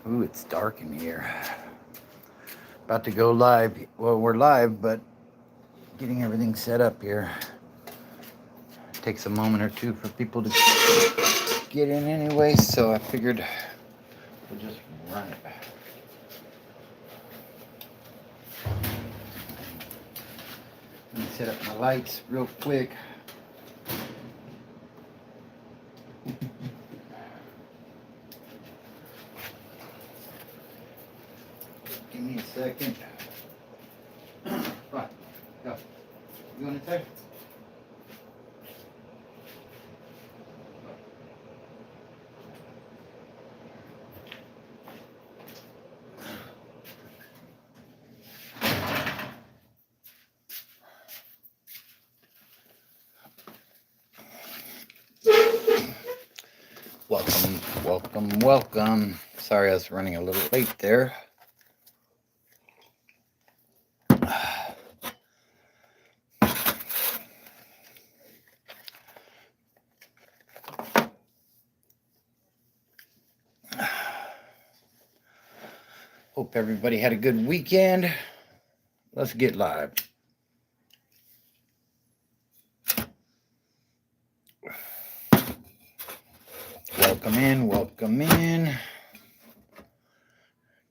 Ooh, it's dark in here. About to go live. Well, we're live, but getting everything set up here. Takes a moment or two for people to get in anyway, so I figured we'll just run it. Let me set up my lights real quick. Give me a second. Right, go. You want to take? Welcome, welcome, welcome. Sorry I was running a little late there. Hope everybody had a good weekend. Let's get live. Welcome in, welcome in.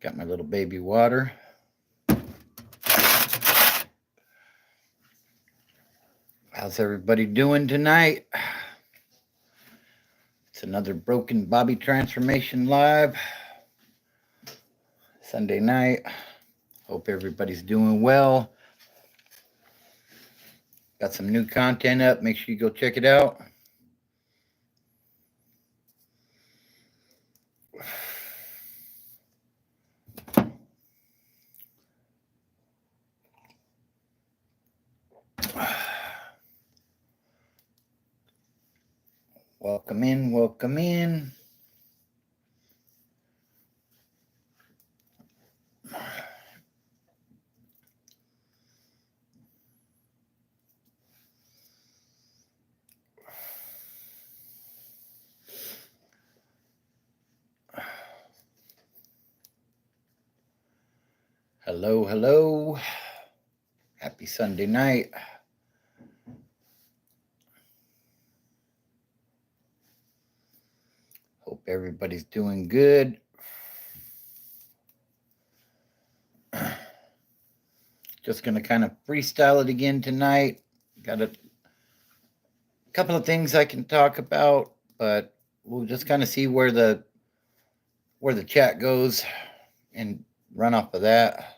Got my little baby water. How's everybody doing tonight? It's another Broken Bobby Transformation Live. Sunday night. Hope everybody's doing well. Got some new content up. Make sure you go check it out. Welcome in, welcome in. Hello, hello. Happy Sunday night. Hope everybody's doing good. Just going to kind of freestyle it again tonight. Got a couple of things I can talk about, but we'll just kind of see where the chat goes and run off of that.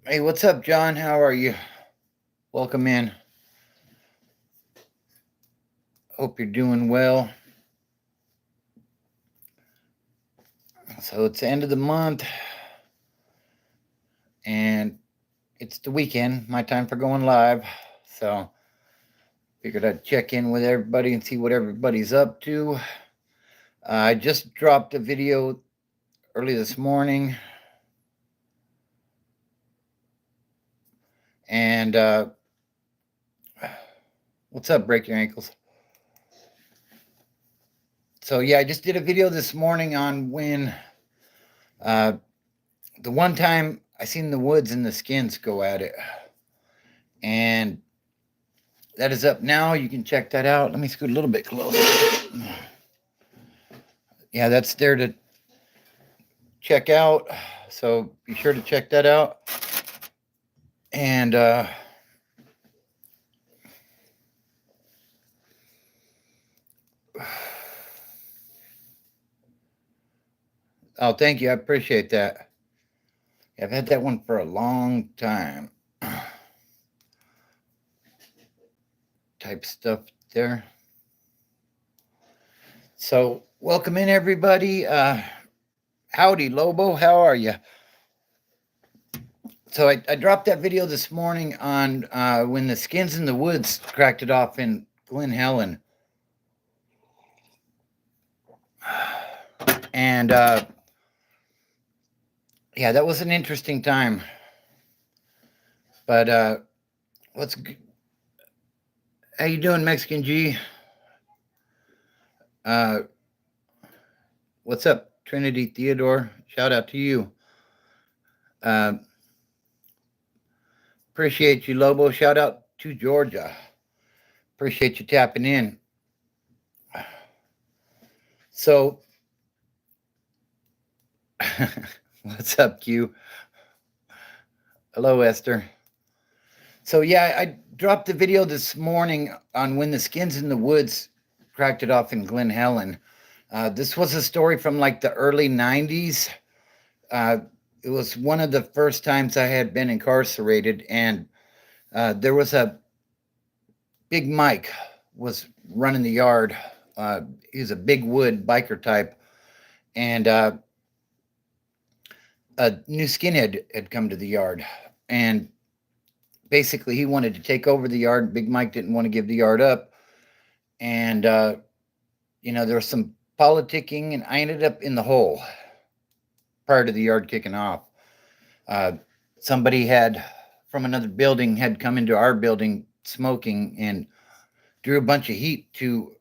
Hey, what's up, John? How are you? Welcome in. Hope you're doing well. So it's the end of the month, and it's the weekend, my time for going live. So figured I'd check in with everybody and see what everybody's up to. I just dropped a video early this morning. And what's up, Break Your Ankles? So yeah, I just did a video this morning on when the one time I seen the Woods and the Skins go at it. And that is up now. You can check that out. Let me scoot a little bit closer. Yeah, that's there to check out. So be sure to check that out. And oh, thank you. I appreciate that. I've had that one for a long time. Type stuff there. So welcome in, everybody. Howdy, Lobo. How are you? So I dropped that video this morning on when the Skins in the Woods cracked it off in Glen Helen. And yeah, that was an interesting time. But what's how you doing, Mexican G? Uh, what's up, Trinity Theodore? Shout out to you. Uh, appreciate you, Lobo. Shout out to Georgia. Appreciate you tapping in. So, what's up, Q? Hello, Esther. So, yeah, I dropped the video this morning on when the Skins in the Woods cracked it off in Glen Helen. This was a story from like the early 90s. It was one of the first times I had been incarcerated, and there was a Big Mike was running the yard. He was a big wood biker type, and a new skinhead had come to the yard, and basically he wanted to take over the yard. Big Mike didn't want to give the yard up, and there was some politicking, and I ended up in the hole prior to the yard kicking off. Somebody had from another building had come into our building smoking and drew a bunch of heat to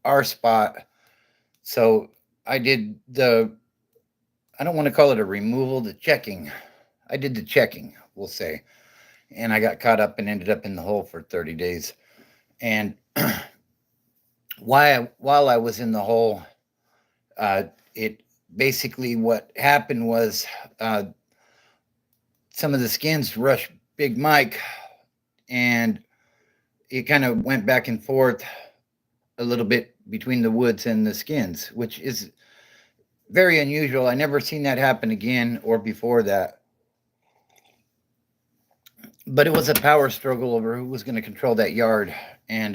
our spot. So I did I don't want to call it a removal, the checking. I did the checking, we'll say. And I got caught up and ended up in the hole for 30 days. And while I was in the hole, it basically what happened was some of the Skins rushed Big Mike, and it kind of went back and forth a little bit between the Woods and the Skins, which is very unusual. I never seen that happen again or before that. But it was a power struggle over who was going to control that yard. And,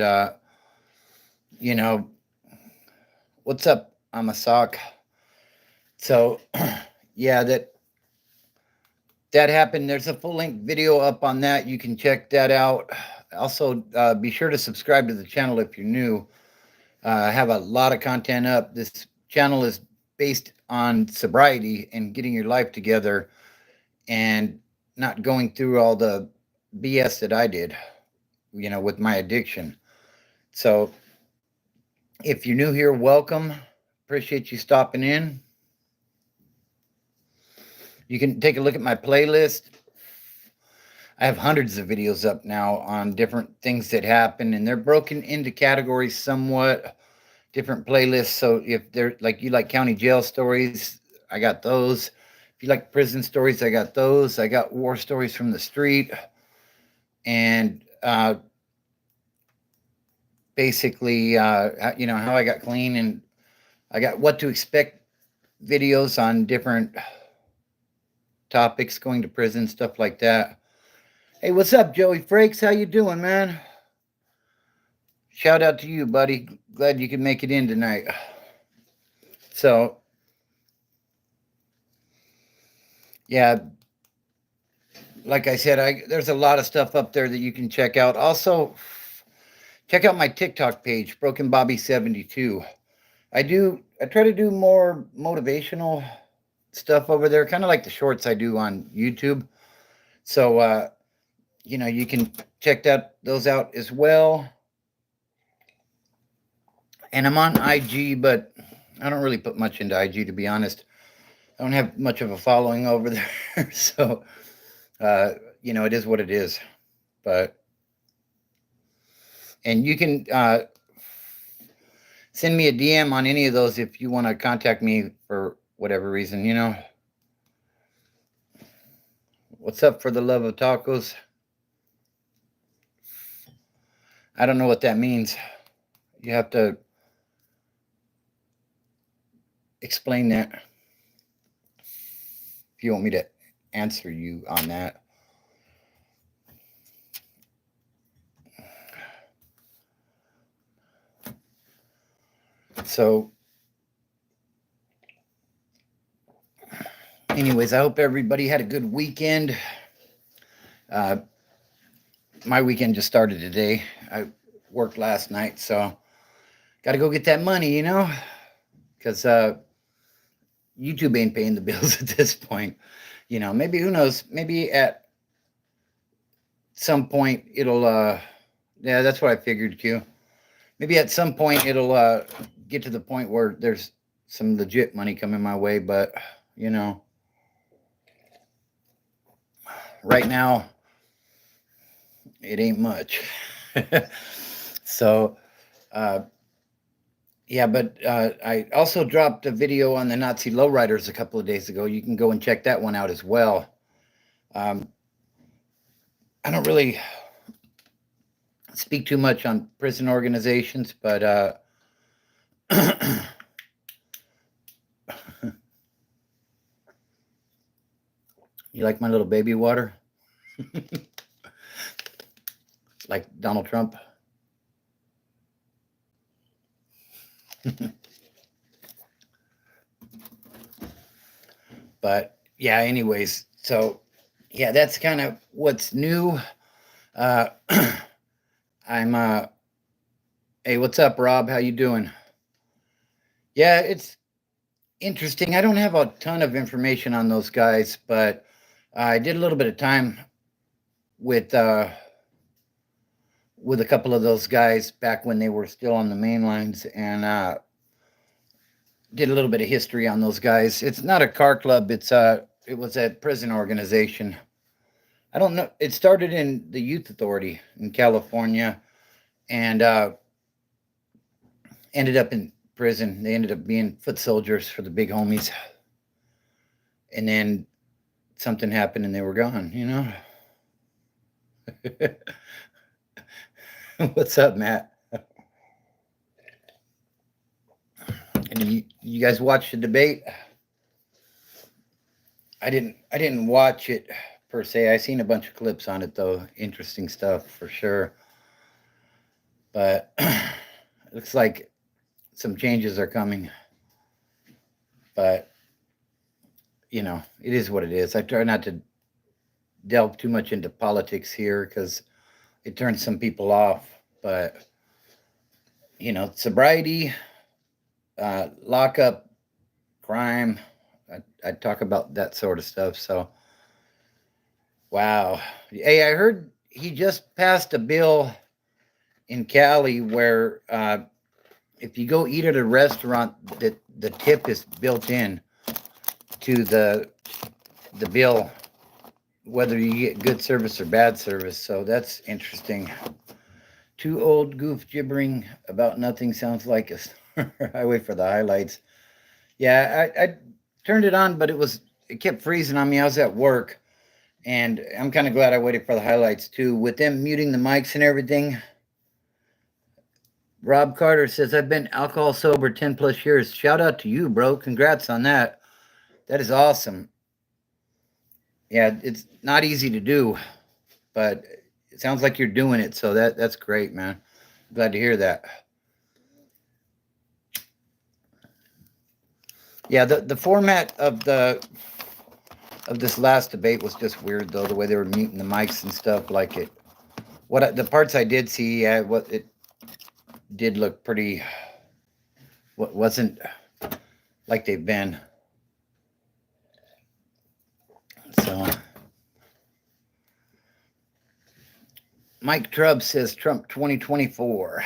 what's up, Amasak? So, yeah, that happened. There's a full-length video up on that. You can check that out. Also, be sure to subscribe to the channel if you're new. I have a lot of content up. This channel is based on sobriety and getting your life together and not going through all the BS that I did, with my addiction. So if you're new here, welcome. Appreciate you stopping in. You can take a look at my playlist. I have hundreds of videos up now on different things that happen, and they're broken into categories somewhat, different playlists. So if they're like you like county jail stories, I got those. If you like prison stories, I got those. I got war stories from the street, and basically, how I got clean, and I got what to expect videos on different topics, going to prison, stuff like that. Hey, what's up, Joey Frakes? How you doing, man? Shout out to you, buddy. Glad you could make it in tonight. So, yeah, like I said, there's a lot of stuff up there that you can check out. Also, check out my TikTok page, Broken Bobby 72. I try to do more motivational stuff over there, kind of like the shorts I do on YouTube. So, you can check those out as well. And I'm on IG, but I don't really put much into IG, to be honest. I don't have much of a following over there. So, it is what it is. And you can send me a DM on any of those if you want to contact me for whatever reason, What's up for the love of tacos? I don't know what that means. You have to explain that if you want me to answer you on that. So, anyways, I hope everybody had a good weekend. My weekend just started today. I worked last night, so got to go get that money, because YouTube ain't paying the bills at this point. Maybe, who knows, maybe at some point it'll yeah, that's what I figured, Q. Maybe at some point it'll get to the point where there's some legit money coming my way, but you know, right now it ain't much. So uh yeah, but I also dropped a video on the Nazi lowriders a couple of days ago. You can go and check that one out as well. um I don't really speak too much on prison organizations, but you like my little baby water? Like Donald Trump? But yeah, anyways, so yeah, that's kind of what's new. Uh, I'm hey, what's up, Rob? How you doing? Yeah, it's interesting. I don't have a ton of information on those guys, but I did a little bit of time with uh, with a couple of those guys back when they were still on the main lines, and did a little bit of history on those guys. It's not a car club. It was a prison organization. I don't know. It started in the Youth Authority in California, and ended up in prison. They ended up being foot soldiers for the big homies, and then something happened and they were gone. You know. What's up, Matt? And you guys watch the debate? I didn't watch it per se. I seen a bunch of clips on it though. Interesting stuff for sure. But it looks like some changes are coming. But you know, it is what it is. I try not to delve too much into politics here because it turns some people off. But you know, sobriety, lockup, crime. I talk about that sort of stuff. So, wow. Hey, I heard he just passed a bill in Cali where if you go eat at a restaurant, that the tip is built in to the bill, whether you get good service or bad service. So that's interesting. Two old goof gibbering about nothing sounds like a I wait for the highlights. Yeah, I turned it on, but it kept freezing on me. I was at work, and I'm kind of glad I waited for the highlights too. With them muting the mics and everything. Rob Carter says, I've been alcohol sober 10 plus years. Shout out to you, bro. Congrats on that. That is awesome. Yeah, it's not easy to do, but it sounds like you're doing it. So that's great, man. Glad to hear that. Yeah, the format of this last debate was just weird though, the way they were muting the mics and stuff. Like the parts I did see, what it did look pretty. What wasn't like they've been. So, Mike Trubb says Trump 2024.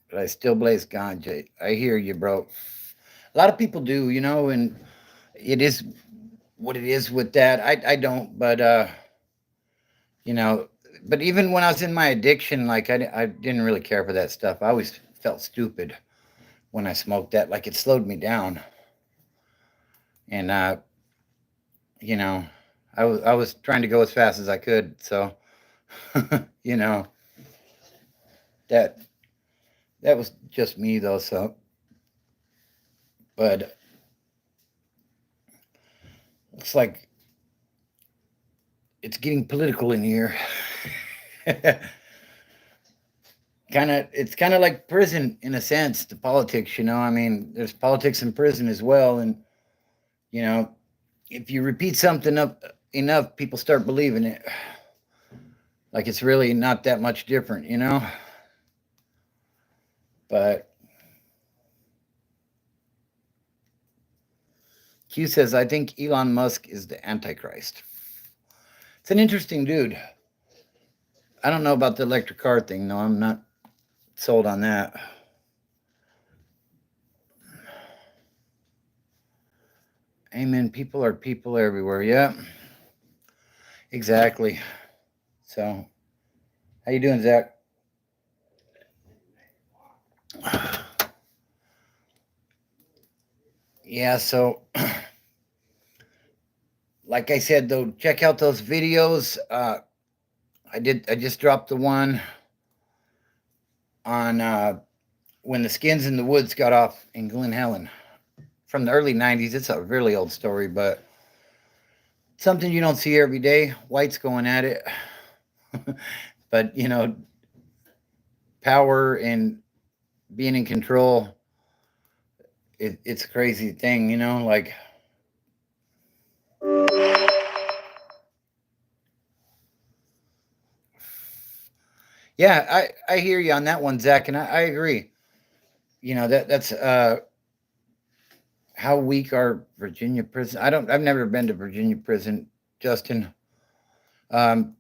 But I still blaze ganja. I hear you, bro. A lot of people do, you know, and it is what it is with that. I don't, but you know, but even when I was in my addiction, like I didn't really care for that stuff. I always felt stupid when I smoked that. Like it slowed me down, and you know, I was trying to go as fast as I could. So, you know, that was just me though. So, but looks like it's getting political in here. It's kind of like prison in a sense, the politics, you know. I mean, there's politics in prison as well, and you know, if you repeat something up enough, people start believing it. Like it's really not that much different, you know. But Q says, I think Elon Musk is the Antichrist. It's an interesting dude. I don't know about the electric car thing. No, I'm not sold on that. Amen. People are people everywhere. Yeah, exactly. So, how you doing, Zach? Yeah, so like I said though, check out those videos. I just dropped the one on when the Skins in the Woods got off in Glen Helen from the early 90s. It's a really old story, but something you don't see every day. Whites going at it. But, power and being in control, it's a crazy thing, like. Yeah, I hear you on that one, Zach, and I agree. That's how weak are Virginia prison. I've never been to Virginia prison, Justin. Um,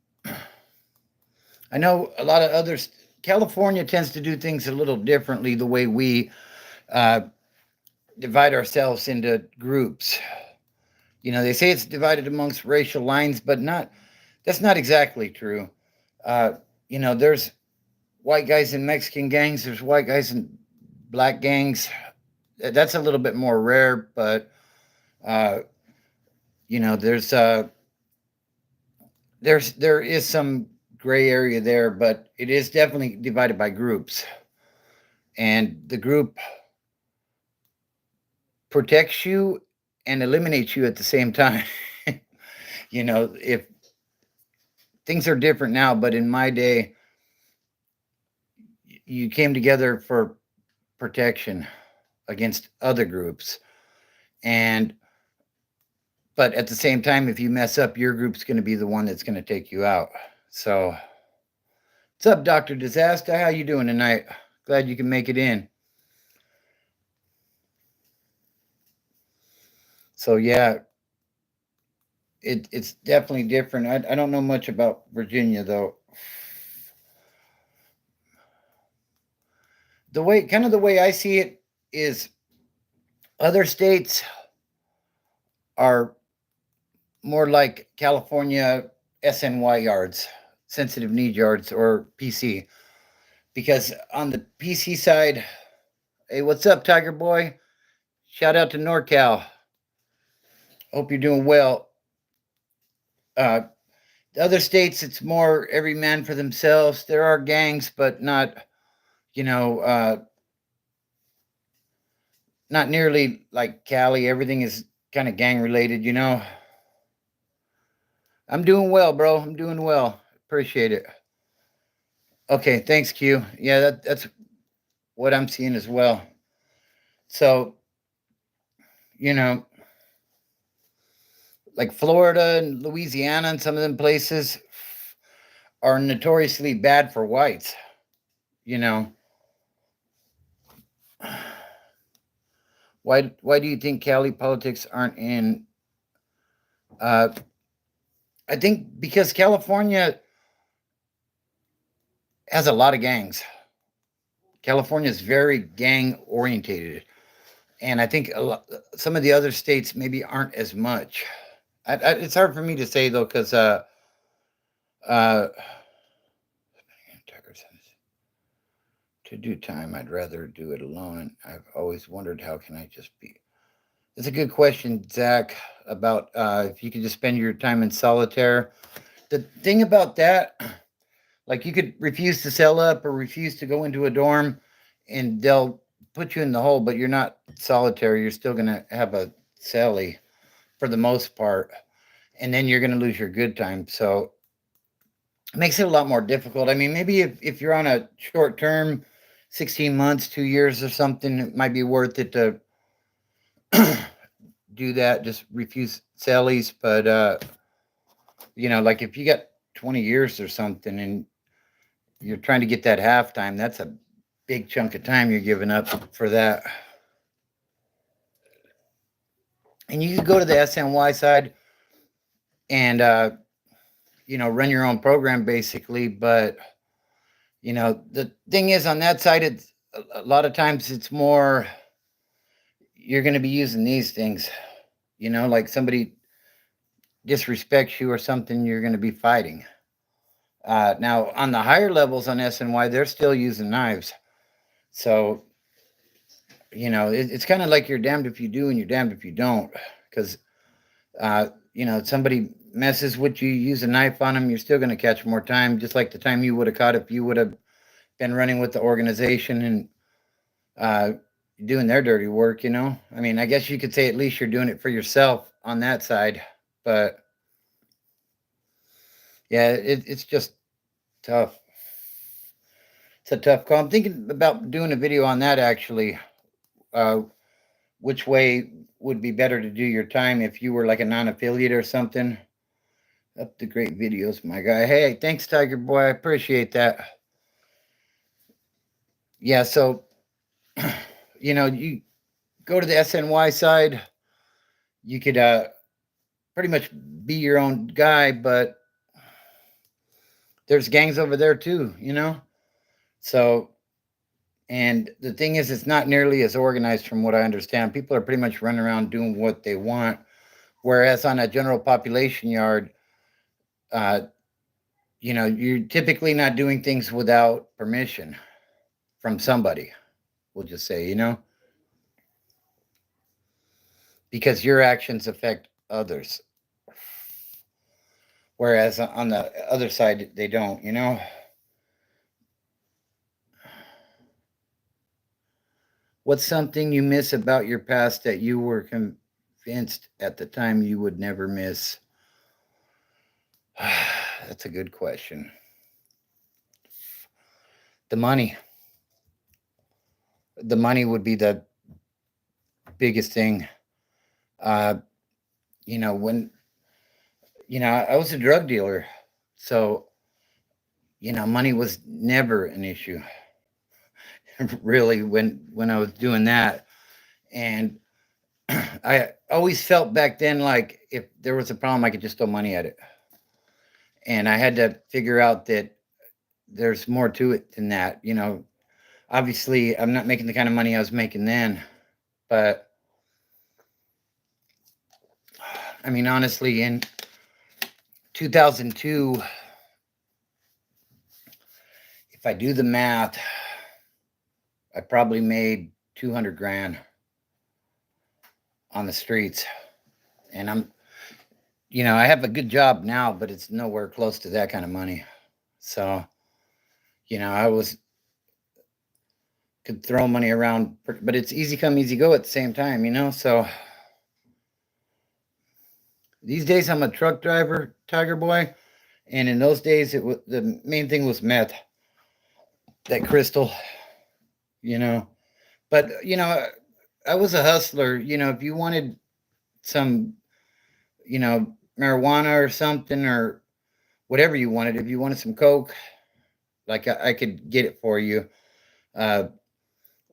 I know a lot of others. California tends to do things a little differently. The way we uh, divide ourselves into groups. They say it's divided amongst racial lines, but not. That's not exactly true. Uh, there's white guys in Mexican gangs. There's white guys in black gangs. That's a little bit more rare, but uh, there is some gray area there, but it is definitely divided by groups, and the group protects you and eliminates you at the same time. If things are different now, but in my day, you came together for protection against other groups, and but at the same time, if you mess up, your group's going to be the one that's going to take you out. So, what's up, Dr. Disaster? How you doing tonight? Glad you can make it in. So yeah, it's definitely different. I don't know much about Virginia though. The way I see it is other states are more like California SNY yards, sensitive need yards, or PC. Because on the PC side, hey, what's up, Tiger Boy? Shout out to NorCal. Hope you're doing well. The other states, it's more every man for themselves. There are gangs, but not, you know, not nearly like Cali. Everything is kind of gang related. I'm doing well, bro. I'm doing well. Appreciate it. Okay, thanks, Q. Yeah, that's what I'm seeing as well. So, you know, like Florida and Louisiana and some of them places are notoriously bad for whites. You know, why do you think Cali politics aren't in? Uh, I think because California has a lot of gangs. California is very gang orientated, and I think some of the other states maybe aren't as much. It's hard for me to say though, because uh, to do time, I'd rather do it alone. And I've always wondered how can I just be. It's a good question, Zach, about if you could just spend your time in solitaire. The thing about that, like you could refuse to sell up or refuse to go into a dorm, and they'll put you in the hole, but you're not solitary. You're still gonna have a cellie for the most part, and then you're gonna lose your good time. So it makes it a lot more difficult. I mean, maybe if you're on a short term, 16 months, 2 years or something, it might be worth it to do that. Just refuse cellies, but like if you got 20 years or something and you're trying to get that halftime, that's a big chunk of time you're giving up for that. And you could go to the SNY side and run your own program basically. But the thing is, on that side, it's a lot of times it's more you're going to be using these things. Like somebody disrespects you or something, you're going to be fighting. Now, on the higher levels on SNY, they're still using knives. So, it's kind of like you're damned if you do and you're damned if you don't. Because, somebody messes with you, use a knife on them, you're still going to catch more time, just like the time you would have caught if you would have been running with the organization and uh, doing their dirty work. I mean, I guess you could say at least you're doing it for yourself on that side. But, yeah, it's just tough. It's a tough call. I'm thinking about doing a video on that actually. Uh, which way would be better to do your time if you were like a non-affiliate or something? Up to great videos, my guy. Hey, thanks, Tiger Boy. I appreciate that. Yeah, so you go to the SNY side, you could pretty much be your own guy, but there's gangs over there too, So, and the thing is, it's not nearly as organized from what I understand. People are pretty much running around doing what they want. Whereas on a general population yard, uh, you're typically not doing things without permission from somebody, we'll just say, because your actions affect others. Whereas on the other side, they don't. What's something you miss about your past that you were convinced at the time you would never miss? That's a good question. The money. The money would be the biggest thing. When I was a drug dealer, so money was never an issue. Really, when I was doing that, and I always felt back then like if there was a problem, I could just throw money at it, and I had to figure out that there's more to it than that. Obviously, I'm not making the kind of money I was making then, but I mean, honestly, in 2002, if I do the math, I probably made 200 grand on the streets. And I have a good job now, but it's nowhere close to that kind of money. So, I could throw money around, but it's easy come, easy go at the same time. So these days I'm a truck driver, Tiger Boy. And in those days, the main thing was meth, that crystal, you know. But I was a hustler. If you wanted some, marijuana or something or whatever you wanted, if you wanted some coke, like I could get it for you. Uh,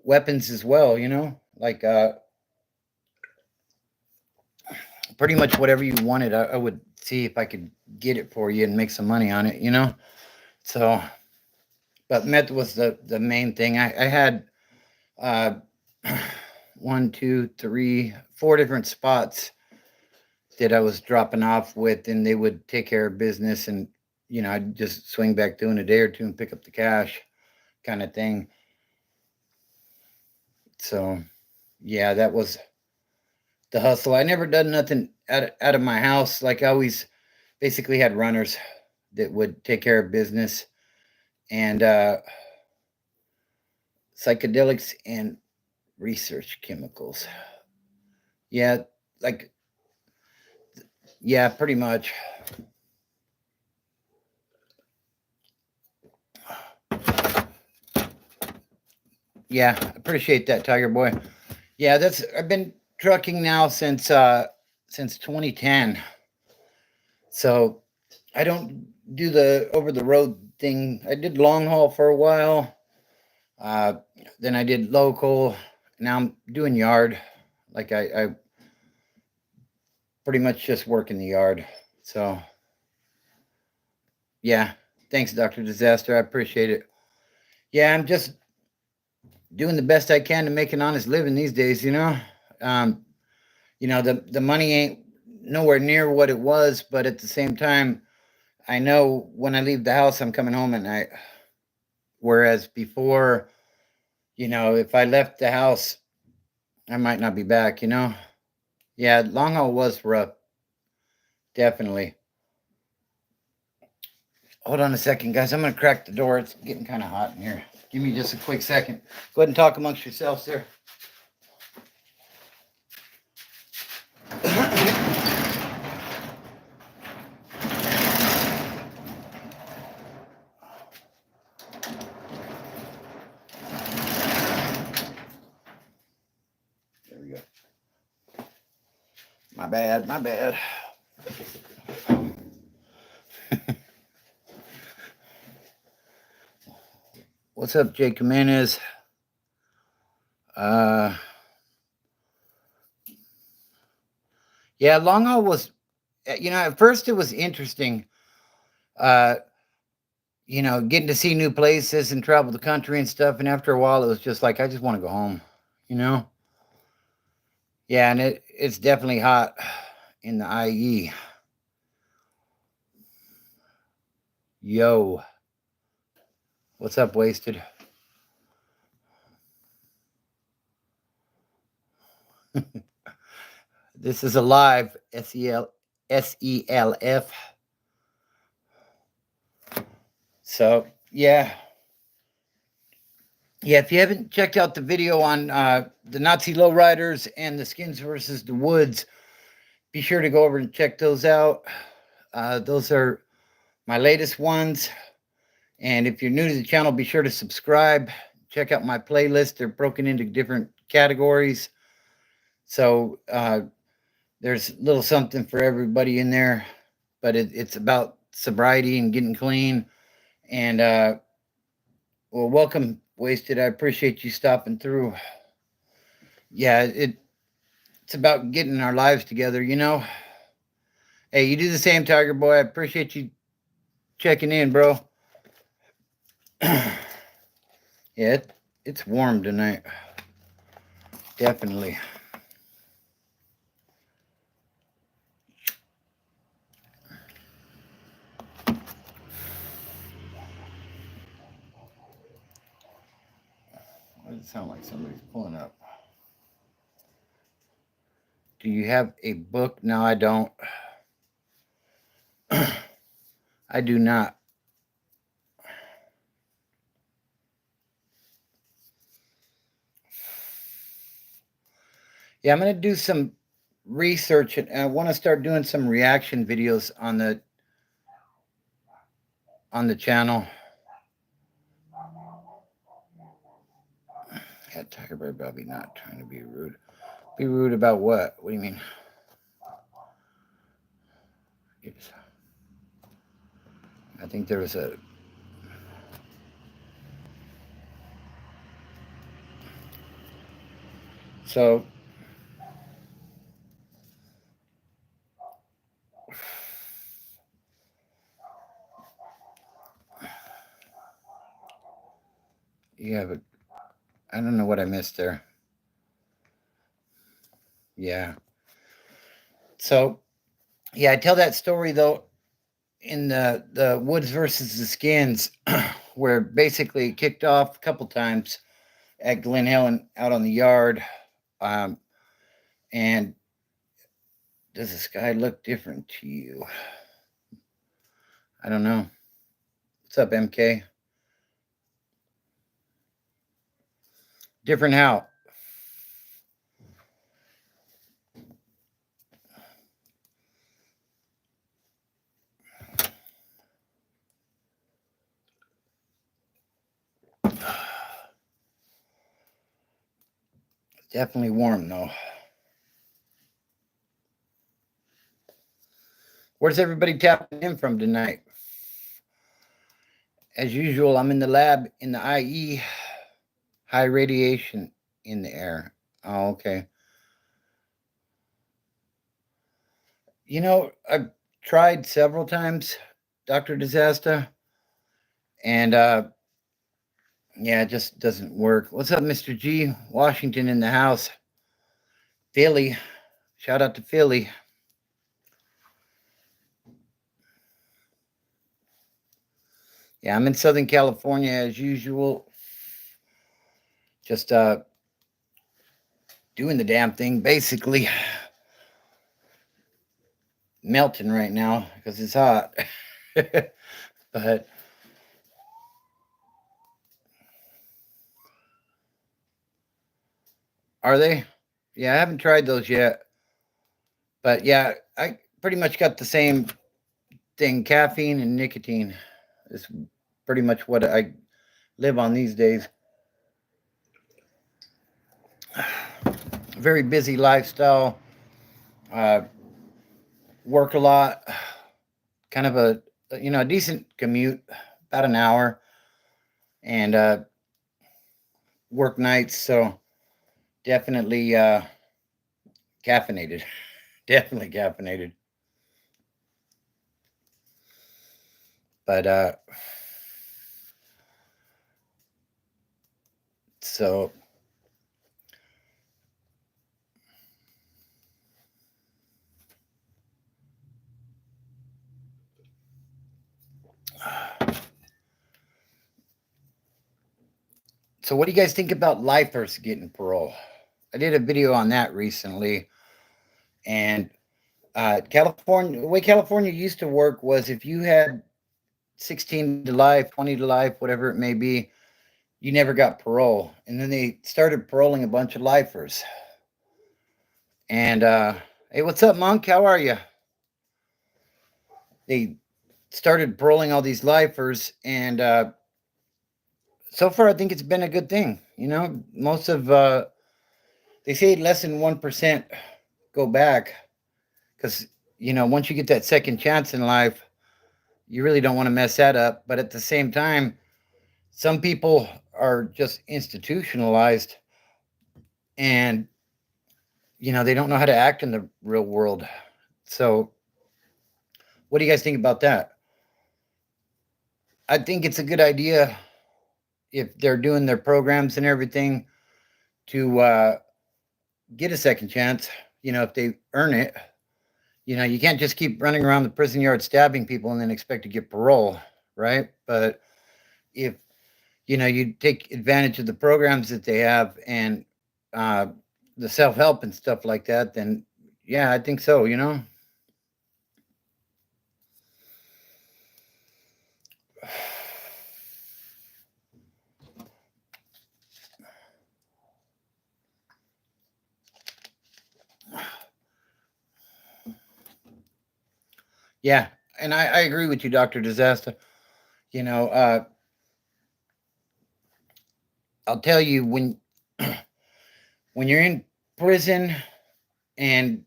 Weapons as well, like pretty much whatever you wanted, I would see if I could get it for you and make some money on it. So, but meth was the main thing. I had uh, one, two, three, four different spots that I was dropping off with, and they would take care of business, and I'd just swing back through in a day or two and pick up the cash, kind of thing. So, yeah, that was the hustle. I never done nothing out of my house. Like I always basically had runners that would take care of business, and psychedelics and research chemicals. Yeah, like yeah, pretty much. Yeah, appreciate that, Tiger Boy. Yeah, I've been trucking now since 2010. So I don't do the over the road thing. I did long haul for a while. Uh, then I did local. Now I'm doing yard. Like I pretty much just work in the yard. So, yeah. Thanks, Dr. Disaster. I appreciate it. Yeah, I'm just doing the best I can to make an honest living these days, the money ain't nowhere near what it was, but at the same time, I know when I leave the house, I'm coming home at night. Whereas before, if I left the house, I might not be back, Yeah, long haul was rough. Definitely. Hold on a second, guys. I'm going to crack the door. It's getting kind of hot in here. Give me just a quick second. Go ahead and talk amongst yourselves there. There we go. My bad. What's up, Jake Jimenez? Yeah, long haul was, at first it was interesting, getting to see new places and travel the country and stuff. And after a while, it was just like, I just want to go home, Yeah, and it's definitely hot in the IE. Yo. What's up, Wasted? This is a live SELF. So, yeah. Yeah, if you haven't checked out the video on the Nazi lowriders and the Skins versus the Woods, be sure to go over and check those out. Those are my latest ones. And if you're new to the channel, be sure to subscribe. Check out my playlist. They're broken into different categories. So there's a little something for everybody in there. But it's about sobriety and getting clean. And, well, welcome, Wasted. I appreciate you stopping through. Yeah, it's about getting our lives together, Hey, you do the same, Tiger Boy. I appreciate you checking in, bro. Yeah, it's warm tonight. Definitely. Why does it sound like somebody's pulling up? Do you have a book? No, I don't. I do not. Yeah, I'm going to do some research, and I want to start doing some reaction videos on the channel. Yeah, Tiger Bear Bobby, not trying to be rude. Be rude about what? What do you mean? Yes. I think there was a... So... Yeah, but I don't know what I missed there. Yeah. So, yeah, I tell that story, though, in the Woods versus the Skins, where basically it kicked off a couple times at Glen Helen out on the yard. And does the sky look different to you? I don't know. What's up, MK? Different how? Definitely warm, though. Where's everybody tapping in from tonight? As usual, I'm in the lab in the IE. High radiation in the air. Oh, okay. I've tried several times, Dr. Disaster, and yeah, it just doesn't work. What's up, Mr. G? Washington in the house. Philly. Shout out to Philly. Yeah, I'm in Southern California as usual. Just doing the damn thing, basically. Melting right now because it's hot. But are they? Yeah, I haven't tried those yet. But yeah, I pretty much got the same thing. Caffeine and nicotine is pretty much what I live on these days. Very busy lifestyle. Uh, work a lot. Kind of a decent commute, about an hour, and work nights. So definitely caffeinated. Definitely caffeinated. But so so what do you guys think about lifers getting parole? I did a video on that recently, and California, the way California used to work was if you had 16 to life, 20 to life, whatever it may be, you never got parole. And then they started paroling a bunch of lifers. And hey, what's up, Monk? How are you? They started paroling all these lifers, and so far I think it's been a good thing. Most of they say less than 1% go back because once you get that second chance in life, you really don't want to mess that up. But at the same time, some people are just institutionalized, and they don't know how to act in the real world. So what do you guys think about that? I think it's a good idea if they're doing their programs and everything to get a second chance, if they earn it. You can't just keep running around the prison yard stabbing people and then expect to get parole, right? But if you take advantage of the programs that they have and the self-help and stuff like that, then yeah, I think so. Yeah, and I agree with you, Dr. Disaster. You know, I'll tell you when you're in prison and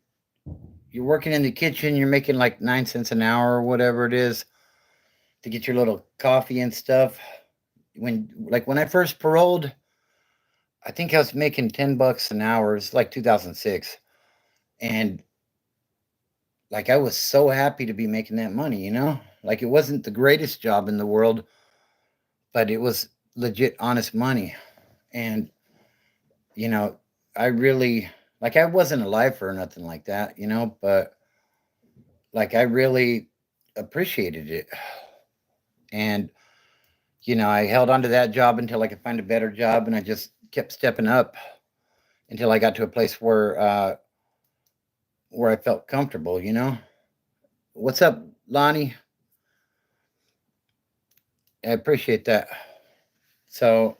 you're working in the kitchen, you're making like 9 cents an hour or whatever it is to get your little coffee and stuff. When I first paroled, I think I was making $10 an hour. It's like 2006, and like I was so happy to be making that money. Like it wasn't the greatest job in the world, but it was legit honest money. And you know, I really like I wasn't a lifer or nothing like that, but like I really appreciated it. And I held on to that job until I could find a better job, and I just kept stepping up until I got to a place where I felt comfortable. What's up, Lonnie? I appreciate that. So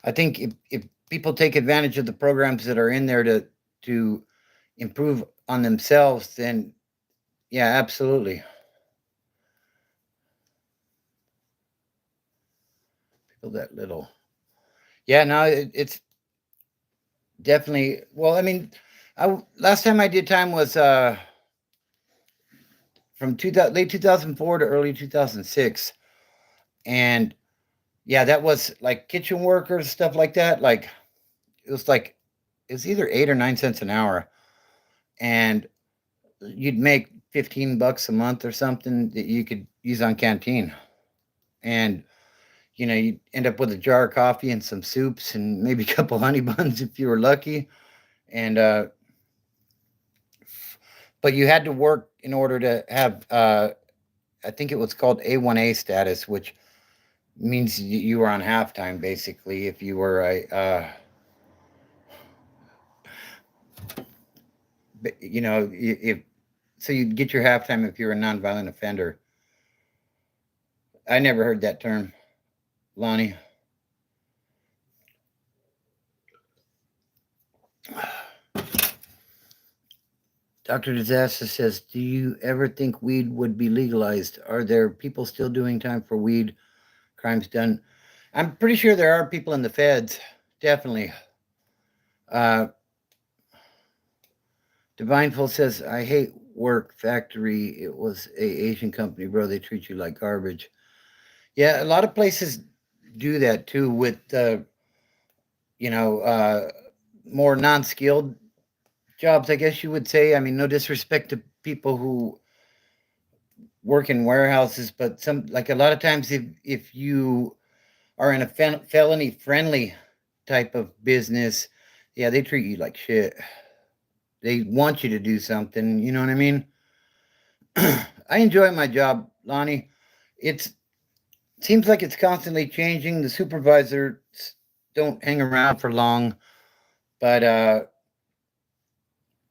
I think if people take advantage of the programs that are in there to improve on themselves, then yeah, absolutely. People that little. Yeah, no, it's definitely. Well, I mean, last time I did time was from late 2004 to early 2006, and yeah, that was like kitchen workers, stuff like that. Like it was either 8 or 9 cents an hour, and you'd make $15 a month or something that you could use on canteen. And you'd end up with a jar of coffee and some soups and maybe a couple honey buns if you were lucky. And but you had to work in order to have I think it was called A1A status, which means you were on halftime basically if you were if so you'd get your halftime if you're a nonviolent offender. I never heard that term, Lonnie. Dr. Disaster says, do you ever think weed would be legalized? Are there people still doing time for weed crimes done? I'm pretty sure there are people in the feds, definitely. Divineful says, I hate work factory. It was a Asian company, bro. They treat you like garbage. Yeah, a lot of places do that too with, more non-skilled jobs, I guess you would say. I mean, no disrespect to people who work in warehouses, but a lot of times if you are in a felony friendly type of business, yeah, they treat you like shit. They want you to do something, you know what I mean? I enjoy my job, Lonnie. It seems like it's constantly changing. The supervisors don't hang around for long, but I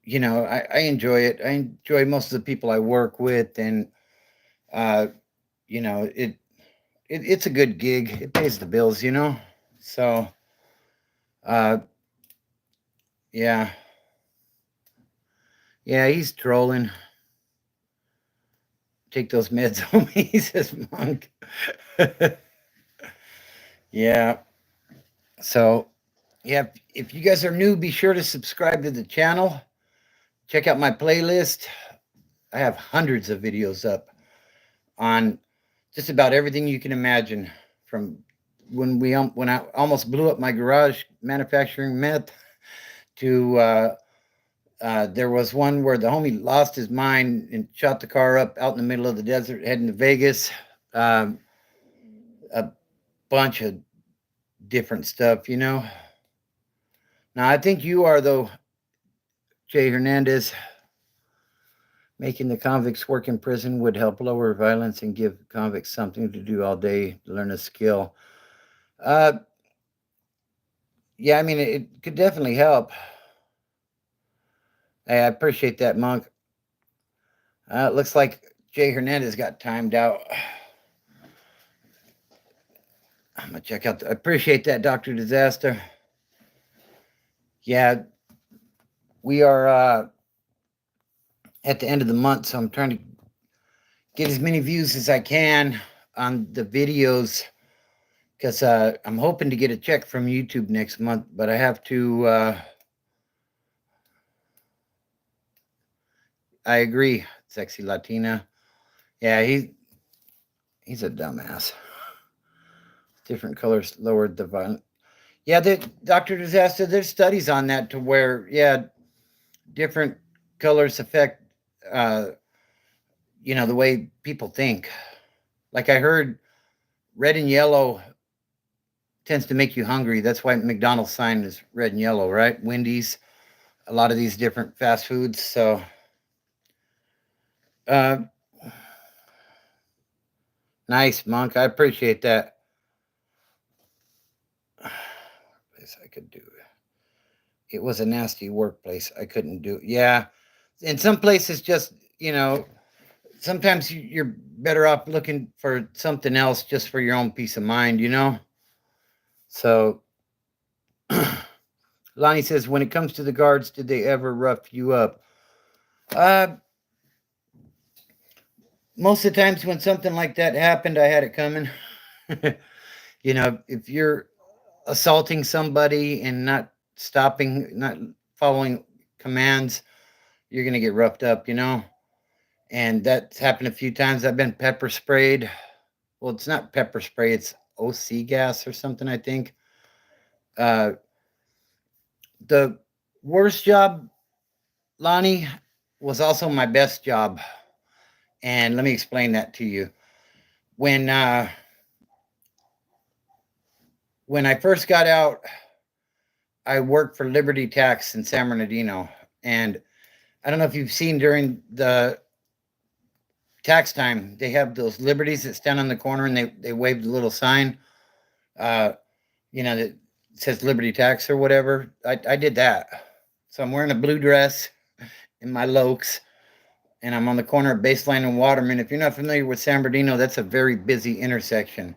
enjoy it. I enjoy most of the people I work with, and it's a good gig. It pays the bills, So, yeah, yeah, he's trolling. Take those meds, homie. He says, Monk. Yeah. So, yeah, if you guys are new, be sure to subscribe to the channel. Check out my playlist. I have hundreds of videos up on just about everything you can imagine, from when I almost blew up my garage manufacturing meth to there was one where the homie lost his mind and shot the car up out in the middle of the desert heading to Vegas. A bunch of different stuff, Now, I think you are, though, Jay Hernandez. Making the convicts work in prison would help lower violence and give convicts something to do all day to learn a skill. Yeah, I mean, it could definitely help. Hey, I appreciate that, Monk. It looks like Jay Hernandez got timed out. I'm going to check out. I appreciate that, Dr. Disaster. Yeah, we are at the end of the month, so I'm trying to get as many views as I can on the videos, because I'm hoping to get a check from YouTube next month, but I have to. I agree, sexy Latina. Yeah, he's a dumbass. Different colors lowered the violence. Yeah, Dr. Disaster, there's studies on that to where, yeah, different colors affect, the way people think. Like I heard red and yellow tends to make you hungry. That's why McDonald's sign is red and yellow, right? Wendy's, a lot of these different fast foods. So, nice, Monk. I appreciate that. I could do it. It was a nasty workplace. I couldn't do it. Yeah. In some places, just, sometimes you're better off looking for something else just for your own peace of mind, So, Lonnie says, when it comes to the guards, did they ever rough you up? Most of the times when something like that happened, I had it coming. If you're assaulting somebody and not stopping, not following commands, you're going to get roughed up, And that's happened a few times. I've been pepper sprayed. Well, it's not pepper spray, it's OC gas or something, I think. The worst job Lonnie was also my best job. And let me explain that to you. When uh, when I first got out, I worked for Liberty Tax in San Bernardino. And I don't know if you've seen during the tax time, they have those liberties that stand on the corner and they wave the little sign, uh, that says Liberty Tax or whatever. I did that. So I'm wearing a blue dress in my Lokes, and I'm on the corner of Baseline and Waterman. If you're not familiar with San Bernardino, that's a very busy intersection.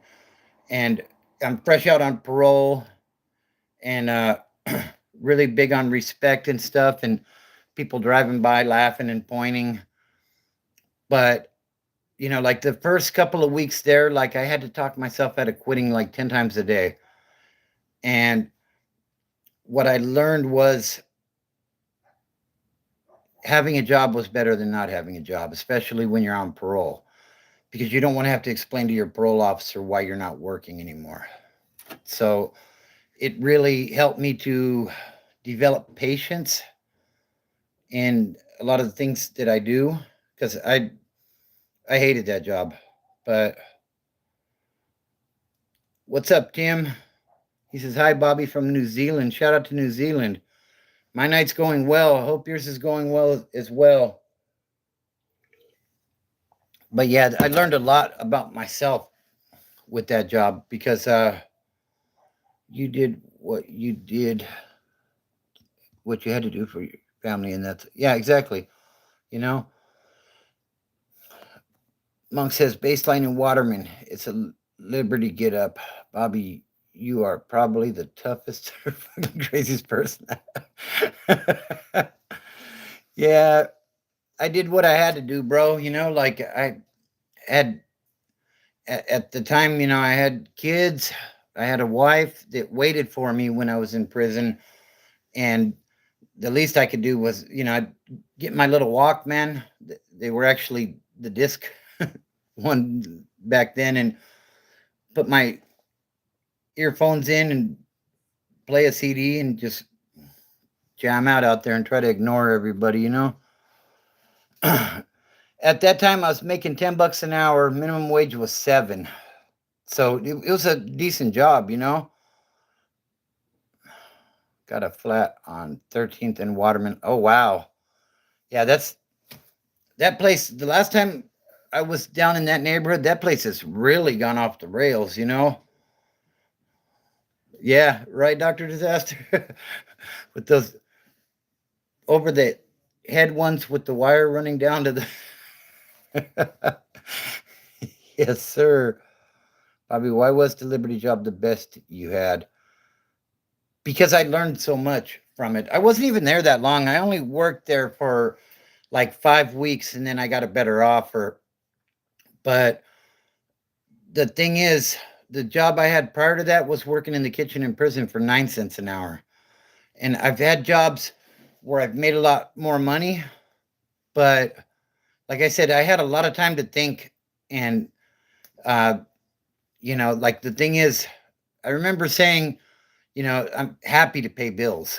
And I'm fresh out on parole and really big on respect and stuff, and people driving by laughing and pointing. But like the first couple of weeks there, like I had to talk myself out of quitting like 10 times a day. And what I learned was having a job was better than not having a job, especially when you're on parole, because you don't want to have to explain to your parole officer why you're not working anymore. So it really helped me to develop patience in a lot of the things that I do, because I hated that job. But what's up, Tim? He says, hi, Bobby from New Zealand. Shout out to New Zealand. My night's going well. I hope yours is going well as well. But yeah, I learned a lot about myself with that job, because you did what you had to do for your family, and that's, yeah, exactly. You know, Monk says Baseline and Waterman. It's a Liberty get up. Bobby, you are probably the toughest, fucking craziest person. Yeah, I did what I had to do, bro. Like I had at the time, I had kids. I had a wife that waited for me when I was in prison, and the least I could do was, I'd get my little Walkman. They were actually the disc one back then, and put my earphones in and play a CD and just jam out there and try to ignore everybody. At that time, I was making $10 an hour. Minimum wage was 7, so it was a decent job. Got a flat on 13th and Waterman. Oh wow, yeah, that place. The last time I was down in that neighborhood, that place has really gone off the rails. Yeah, right, Dr. Disaster. With those over the head ones with the wire running down to the. Yes, sir. Bobby, why was the Liberty job the best you had? Because I learned so much from it. I wasn't even there that long. I only worked there for like 5 weeks, and then I got a better offer. But the thing is, the job I had prior to that was working in the kitchen in prison for 9 cents an hour. And I've had jobs where I've made a lot more money, but like I said, I had a lot of time to think. And like the thing is, I remember saying, I'm happy to pay bills.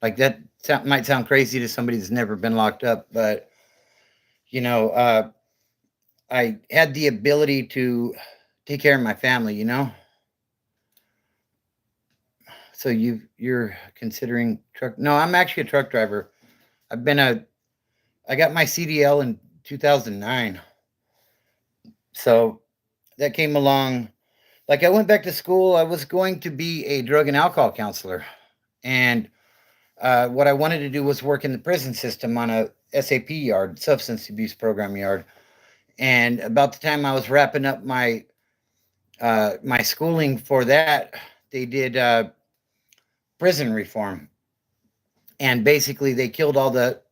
Like that might sound crazy to somebody that's never been locked up, but I had the ability to take care of my family. So you're considering truck? No, I'm actually a truck driver. I got my CDL in 2009. So that came along. Like I went back to school. I was going to be a drug and alcohol counselor, and what I wanted to do was work in the prison system on a SAP yard, substance abuse program yard. And about the time I was wrapping up my my schooling for that, they did prison reform, and basically they killed all the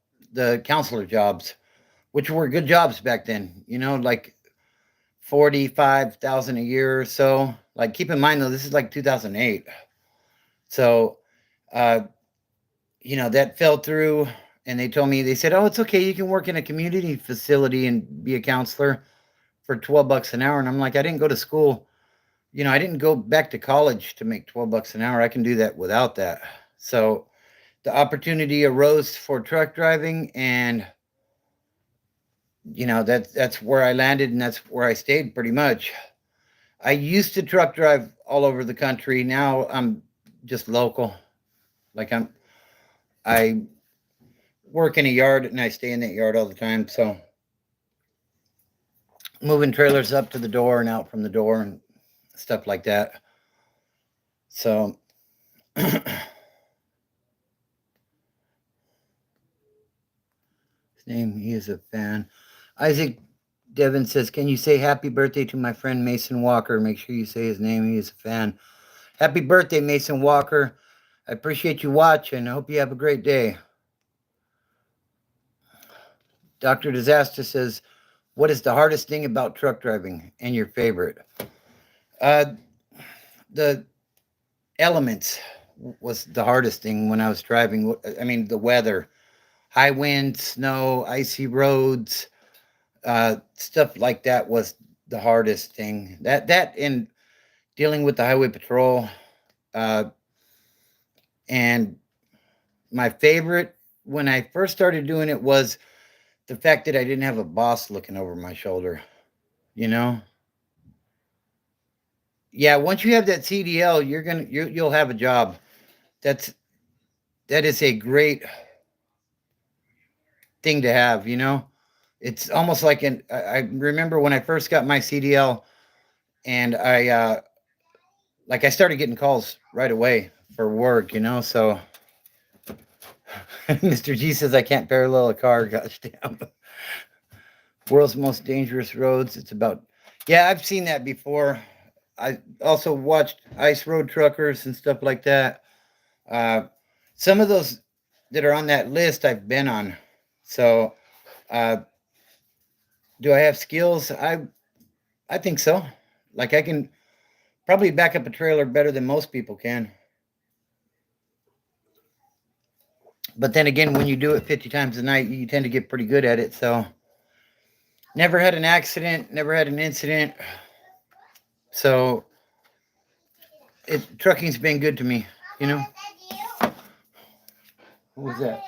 counselor jobs, which were good jobs back then. Like 45,000 a year or so. Like keep in mind though, this is like 2008. So, uh, that fell through, and they said, oh, it's okay. You can work in a community facility and be a counselor for $12 an hour. And I'm like, I didn't go to school. I didn't go back to college to make $12 an hour. I can do that without that. So the opportunity arose for truck driving, and that's where I landed, and that's where I stayed pretty much. I used to truck drive all over the country. Now I'm just local. Like I work in a yard and I stay in that yard all the time. So moving trailers up to the door and out from the door and stuff like that. So his name, he is a fan. Isaac Devin says, can you say happy birthday to my friend Mason Walker? Make sure you say his name. He is a fan. Happy birthday, Mason Walker. I appreciate you watching. I hope you have a great day. Dr. Disaster says, what is the hardest thing about truck driving and your favorite? The elements was the hardest thing when I was driving. I mean, the weather, high wind, snow, icy roads, stuff like that was the hardest thing. That and dealing with the highway patrol. And my favorite when I first started doing it was the fact that I didn't have a boss looking over my shoulder, Yeah, once you have that CDL, you'll have a job. That is a great thing to have, It's almost like I remember when I first got my CDL, and I started getting calls right away for work, so Mr. G says I can't parallel a car. Gosh damn. World's most dangerous roads. It's about, yeah, I've seen that before. I also watched Ice Road Truckers and stuff like that. Some of those that are on that list I've been on. So, do I have skills? I think so. Like I can probably back up a trailer better than most people can. But then again, when you do it 50 times a night, you tend to get pretty good at it. So, never had an accident, never had an incident. So, trucking's been good to me, Who was that?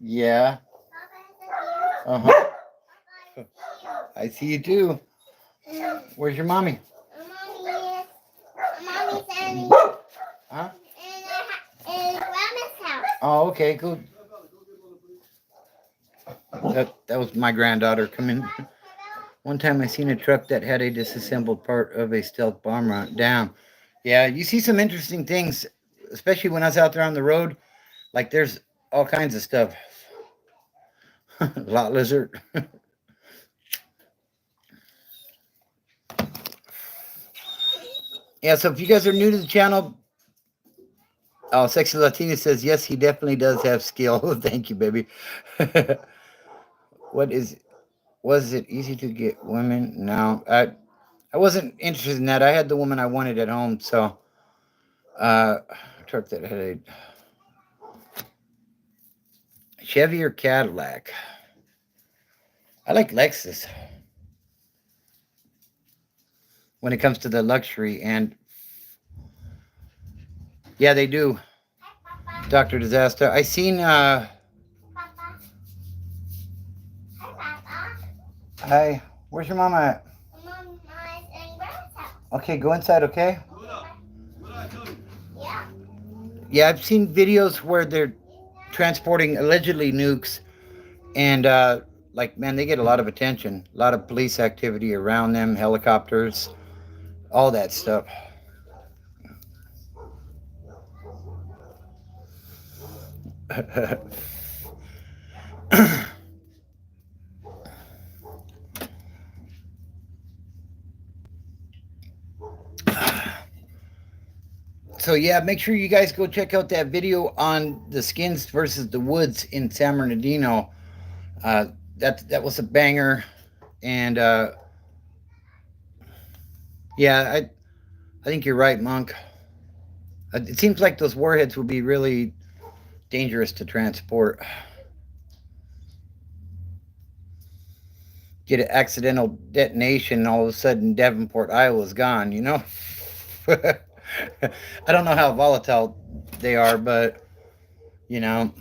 Yeah. Uh-huh. I see you too. Where's your mommy? Mommy's in. Huh? In Grandma's house. Oh, okay, good. That was my granddaughter coming. One time I seen a truck that had a disassembled part of a stealth bomber down. Yeah, you see some interesting things, especially when I was out there on the road. Like there's all kinds of stuff. Lot lizard. Yeah, so if you guys are new to the channel, Sexy Latina says, yes, he definitely does have skill. Thank you, baby. Was it easy to get women? No, I wasn't interested in that. I had the woman I wanted at home, so truck that had a Chevy or Cadillac. I like Lexus when it comes to the luxury, and yeah, they do. Dr. Disaster. I seen Hi. Where's your mama at? Okay, go inside, okay? Yeah, I've seen videos where they're transporting allegedly nukes, and man, they get a lot of attention, a lot of police activity around them, helicopters, all that stuff. So yeah, make sure you guys go check out that video on the skins versus the woods in San Bernardino. That was a banger, and yeah, I think you're right, Monk. It seems like those warheads would be really dangerous to transport. Get an accidental detonation, and all of a sudden Davenport, Iowa's gone, I don't know how volatile they are, but you know.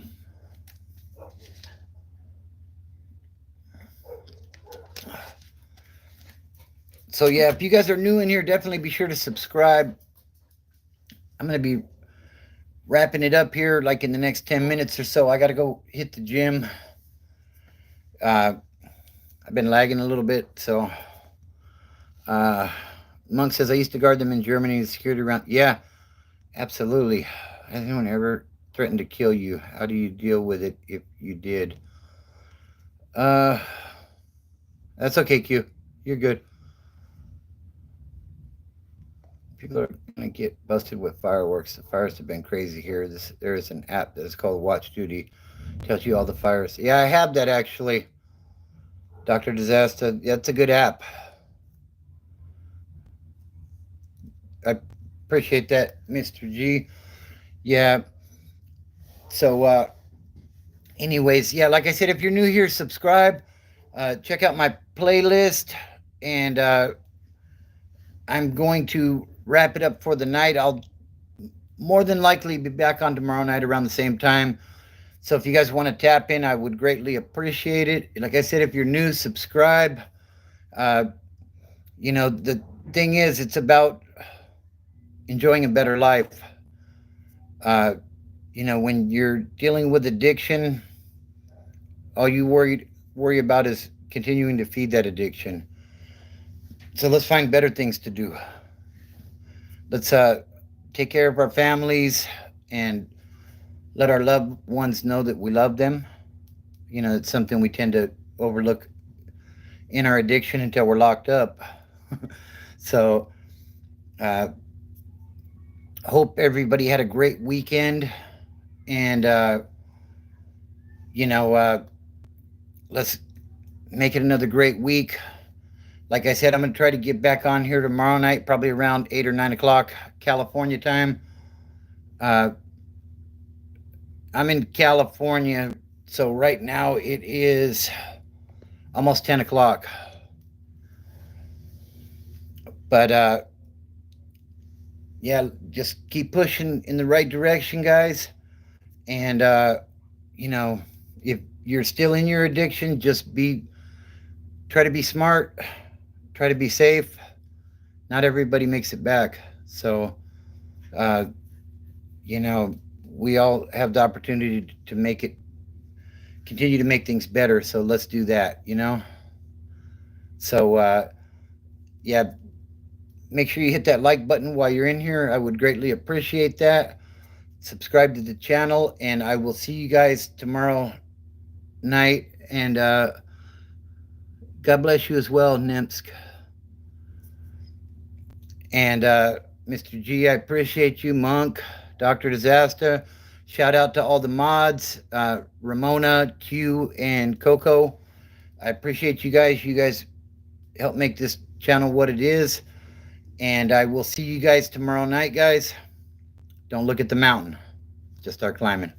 So yeah, if you guys are new in here, definitely be sure to subscribe. I'm going to be wrapping it up here like in the next 10 minutes or so. I got to go hit the gym. I've been lagging a little bit, so Monk says I used to guard them in Germany. The security around, yeah, absolutely. Has anyone ever threatened to kill you? How do you deal with it if you did? That's okay, Q. You're good. People are gonna get busted with fireworks. The fires have been crazy here. There is an app that is called Watch Duty. Tells you all the fires. Yeah, I have that actually. Dr. Disaster. That's a good app. I appreciate that, Mr. G. Yeah. So anyways, yeah, like I said, if you're new here, subscribe. Check out my playlist, and I'm going to wrap it up for the night. I'll more than likely be back on tomorrow night around the same time. So if you guys want to tap in, I would greatly appreciate it. Like I said, if you're new, subscribe. The thing is, it's about enjoying a better life. When you're dealing with addiction, all you worry about is continuing to feed that addiction. So let's find better things to do. Let's take care of our families and let our loved ones know that we love them. It's something we tend to overlook in our addiction until we're locked up. So, hope everybody had a great weekend, and let's make it another great week. Like I said, I'm going to try to get back on here tomorrow night, probably around 8 or 9 o'clock California time. I'm in California, so right now it is almost 10 o'clock. But yeah, just keep pushing in the right direction, guys. And if you're still in your addiction, try to be smart, try to be safe. Not everybody makes it back. So, we all have the opportunity to continue to make things better. So let's do that, So, yeah, make sure you hit that like button while you're in here. I would greatly appreciate that. Subscribe to the channel, and I will see you guys tomorrow night. And God bless you as well, Nimsk. And Mr. G, I appreciate you, Monk, Dr. Disaster. Shout out to all the mods, Ramona, Q, and Coco. I appreciate you guys. You guys help make this channel what it is. And I will see you guys tomorrow night, guys. Don't look at the mountain. Just start climbing.